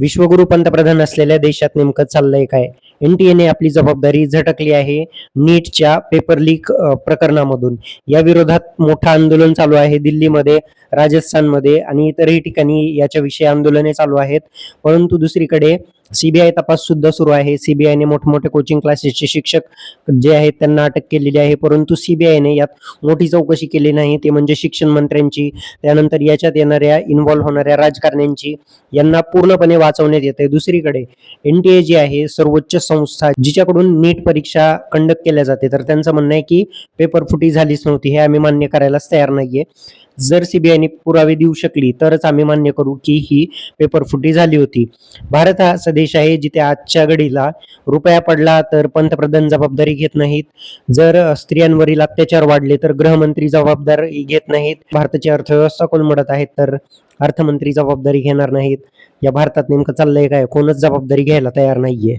विश्वगुरु पंतप्रधान असलेल्या देशात नेमकं चाललंय काय? एनटीएने आपली जबाबदारी झटकली आहे नीटच्या पेपर लीक प्रकरणामधून. या विरोधात मोठं आंदोलन चालू आहे दिल्लीमध्ये, राजस्थानमध्ये आणि इतरही ठिकाणी याच्याविषयी आंदोलने चालू आहेत. परंतु दुसरीकडे सीबीआय तपास सुद्धा सुरू आहे. सीबीआयने मोठमोठे कोचिंग क्लासेसचे शिक्षक जे आहेत त्यांना अटक केलेली आहे. परंतु सीबीआयने यात मोठी चौकशी केली नाही. ते म्हणजे शिक्षण मंत्र्यांची, त्यानंतर याच्यात येणाऱ्या इन्व्हॉल्व्ह होणाऱ्या राजकारण्यांची, यांना पूर्णपणे वाचवण्यात येते. दुसरीकडे एनटीए जी आहे सर्वोच्च संस्था जिच्याकडून नीट परीक्षा कंडक्ट केल्या जाते, तर त्यांचं म्हणणं आहे की पेपर फुटी झालीच नव्हती. हे आम्ही मान्य करायलाच तयार नाहीये. जर सीबीआयने पुरावे देऊ शकली तरच आम्ही मान्य करू की ही पेपर फुटी झाली होती. भारत हा असा देश आहे जिथे आजच्या घडीला रुपया पडला तर पंतप्रधान जबाबदारी घेत नाहीत. जर स्त्रियांवरील अत्याचार वाढले तर गृहमंत्री जबाबदारी घेत नाहीत. भारताची अर्थव्यवस्था कोलमडत आहे तर अर्थमंत्री जबाबदारी घेणार नाहीत. या भारतात नेमकं चाललंय काय? कोणच जबाबदारी घ्यायला तयार नाहीये.